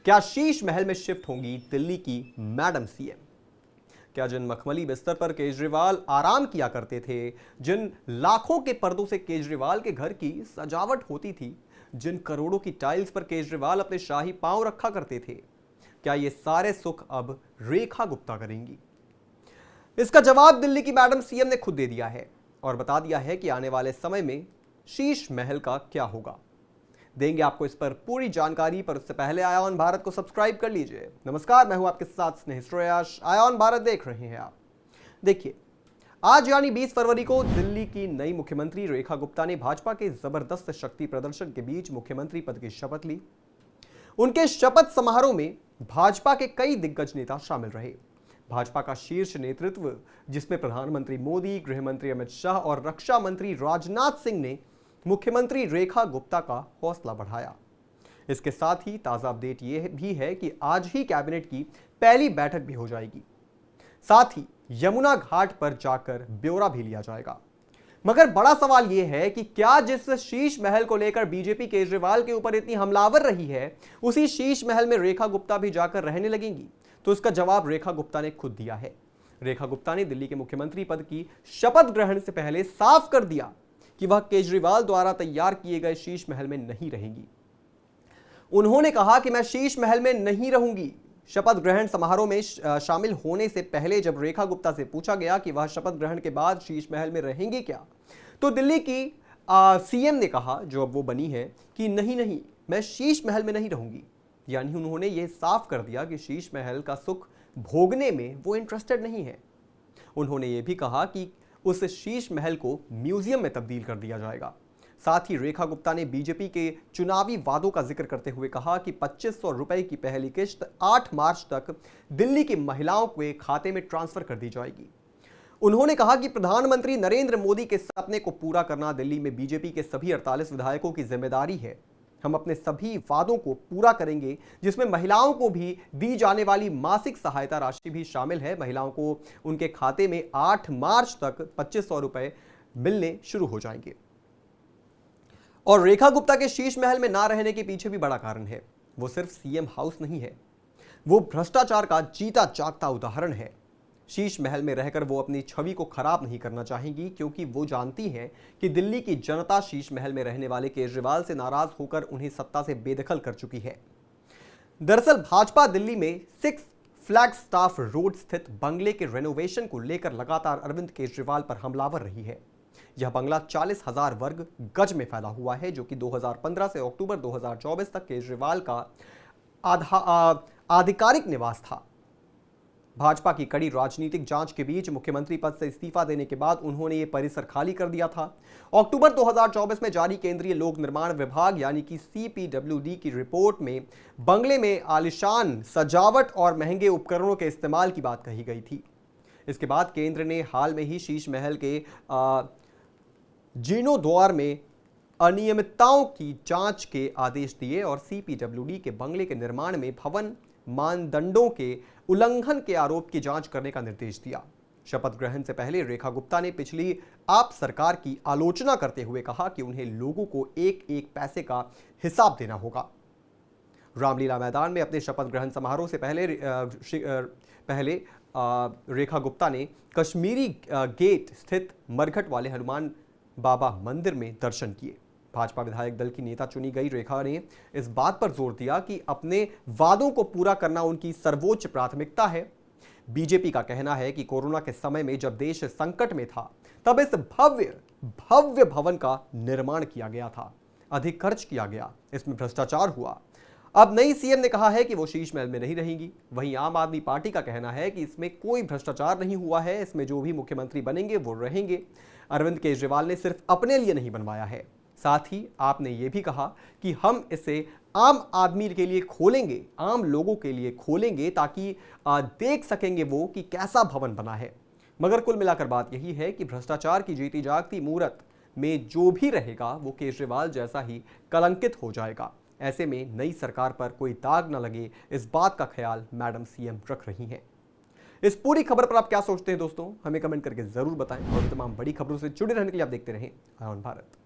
क्या शीश महल में शिफ्ट होंगी दिल्ली की मैडम सीएम? क्या जिन मखमली बिस्तर पर केजरीवाल आराम किया करते थे, जिन लाखों के पर्दों से केजरीवाल के घर की सजावट होती थी, जिन करोड़ों की टाइल्स पर केजरीवाल अपने शाही पांव रखा करते थे, क्या ये सारे सुख अब रेखा गुप्ता करेंगी? इसका जवाब दिल्ली की मैडम सीएम ने खुद दे दिया है और बता दिया है कि आने वाले समय में शीश महल का क्या होगा। देंगे आपको इस पर पूरी जानकारी, पर उससे पहले आयान भारत को सब्सक्राइब कर लीजिए। नमस्कार, मैं हूं आपके साथ स्नेह श्रेयस। आयान भारत देख रहे हैं आप। देखिए, आज यानी 20 फरवरी को दिल्ली की नई मुख्यमंत्री रेखा गुप्ता ने भाजपा के जबरदस्त शक्ति प्रदर्शन के बीच मुख्यमंत्री पद की शपथ ली। उनके शपथ समारोह में भाजपा के कई दिग्गज नेता शामिल रहे। भाजपा का शीर्ष नेतृत्व, जिसमें प्रधानमंत्री मोदी, गृह मंत्री अमित शाह और रक्षा मंत्री राजनाथ सिंह ने मुख्यमंत्री रेखा गुप्ता का हौसला बढ़ाया। इसके साथ ही ताजा अपडेट यह भी है कि आज ही कैबिनेट की पहली बैठक भी हो जाएगी। साथ ही यमुना घाट पर जाकर ब्यौरा भी लिया जाएगा। मगर बड़ा सवाल यह है कि क्या जिस शीश महल को लेकर बीजेपी केजरीवाल के ऊपर इतनी हमलावर रही है, उसी शीश महल में रेखा गुप्ता भी जाकर रहने लगेंगी? तो इसका जवाब रेखा गुप्ता ने खुद दिया है। रेखा गुप्ता ने दिल्ली के मुख्यमंत्री पद की शपथ ग्रहण से पहले साफ कर दिया कि वह केजरीवाल द्वारा तैयार किए गए शीश महल में नहीं रहेंगी। उन्होंने कहा कि मैं शीश महल में नहीं रहूंगी। शपथ ग्रहण समारोह में शामिल होने से पहले जब रेखा गुप्ता से पूछा गया कि वह शपथ ग्रहण के बाद शीश महल में रहेंगे क्या, तो दिल्ली की सीएम ने कहा, जो अब वो बनी है, कि नहीं, मैं शीश महल में नहीं रहूंगी। यानी उन्होंने ये साफ कर दिया कि शीश महल का सुख भोगने में वो इंटरेस्टेड नहीं है। उन्होंने ये भी कहा कि उस शीश महल को म्यूजियम में तब्दील कर दिया जाएगा। साथ ही रेखा गुप्ता ने बीजेपी के चुनावी वादों का जिक्र करते हुए कहा कि 2500 रुपए की पहली किश्त 8 मार्च तक दिल्ली की महिलाओं के खाते में ट्रांसफर कर दी जाएगी। उन्होंने कहा कि प्रधानमंत्री नरेंद्र मोदी के सपने को पूरा करना दिल्ली में बीजेपी के सभी 48 विधायकों की जिम्मेदारी है। हम अपने सभी वादों को पूरा करेंगे, जिसमें महिलाओं को भी दी जाने वाली मासिक सहायता राशि भी शामिल है। महिलाओं को उनके खाते में 8 मार्च तक 2500 रुपए मिलने शुरू हो जाएंगे। और रेखा गुप्ता के शीश महल में ना रहने के पीछे भी बड़ा कारण है। वो सिर्फ सीएम हाउस नहीं है, वो भ्रष्टाचार का जीता जागता उदाहरण है। शीश महल में रहकर वो अपनी छवि को खराब नहीं करना चाहेंगी, क्योंकि वो जानती हैं कि दिल्ली की जनता शीश महल में रहने वाले केजरीवाल से नाराज होकर उन्हें सत्ता से बेदखल कर चुकी है। दरअसल भाजपा दिल्ली में 6 फ्लैगस्टाफ रोड स्थित बंगले के रेनोवेशन को लेकर लगातार अरविंद केजरीवाल पर हमलावर रही है। यह बंगला 40,000 वर्ग गज में फैला हुआ है, जो कि 2015 से अक्टूबर 2024 तक केजरीवाल का आधिकारिक निवास था। भाजपा की कड़ी राजनीतिक जांच के बीच मुख्यमंत्री पद से इस्तीफा देने के बाद उन्होंने यह परिसर खाली कर दिया था। अक्टूबर 2024 में जारी केंद्रीय लोक निर्माण विभाग यानी कि CPWD की रिपोर्ट में बंगले में आलिशान सजावट और महंगे उपकरणों के इस्तेमाल की बात कही गई थी। इसके बाद केंद्र ने हाल में ही शीश महल के जीर्णोद्वार में अनियमितताओं की जांच के आदेश दिए और CPWD के बंगले के निर्माण में भवन मानदंडों के उल्लंघन के आरोप की जांच करने का निर्देश दिया। शपथ ग्रहण से पहले रेखा गुप्ता ने पिछली आप सरकार की आलोचना करते हुए कहा कि उन्हें लोगों को एक एक पैसे का हिसाब देना होगा। रामलीला मैदान में अपने शपथ ग्रहण समारोह से पहले रेखा गुप्ता ने कश्मीरी गेट स्थित मरघट वाले हनुमान बाबा मंदिर में दर्शन किए। भाजपा विधायक दल की नेता चुनी गई रेखा ने इस बात पर जोर दिया कि अपने वादों को पूरा करना उनकी सर्वोच्च प्राथमिकता है। बीजेपी का कहना है कि कोरोना के समय में जब देश संकट में था, तब इस भव्य भवन का निर्माण किया गया था, अधिक खर्च किया गया, इसमें भ्रष्टाचार हुआ। अब नई सीएम ने कहा है कि वो शीश महल में नहीं रहेंगी। वहीं आम आदमी पार्टी का कहना है कि इसमें कोई भ्रष्टाचार नहीं हुआ है, इसमें जो भी मुख्यमंत्री बनेंगे वो रहेंगे। अरविंद केजरीवाल ने सिर्फ अपने लिए नहीं बनवाया है। साथ ही आपने ये भी कहा कि हम इसे आम आदमी के लिए खोलेंगे, आम लोगों के लिए खोलेंगे, ताकि देख सकेंगे वो कि कैसा भवन बना है। मगर कुल मिलाकर बात यही है कि भ्रष्टाचार की जीती जागती मूर्त में जो भी रहेगा वो केजरीवाल जैसा ही कलंकित हो जाएगा। ऐसे में नई सरकार पर कोई दाग न लगे, इस बात का ख्याल मैडम सीएम रख रही हैं। इस पूरी खबर पर आप क्या सोचते हैं दोस्तों, हमें कमेंट करके जरूर बताएं और तमाम बड़ी खबरों से जुड़े रहने के लिए आप देखते रहें आयान भारत।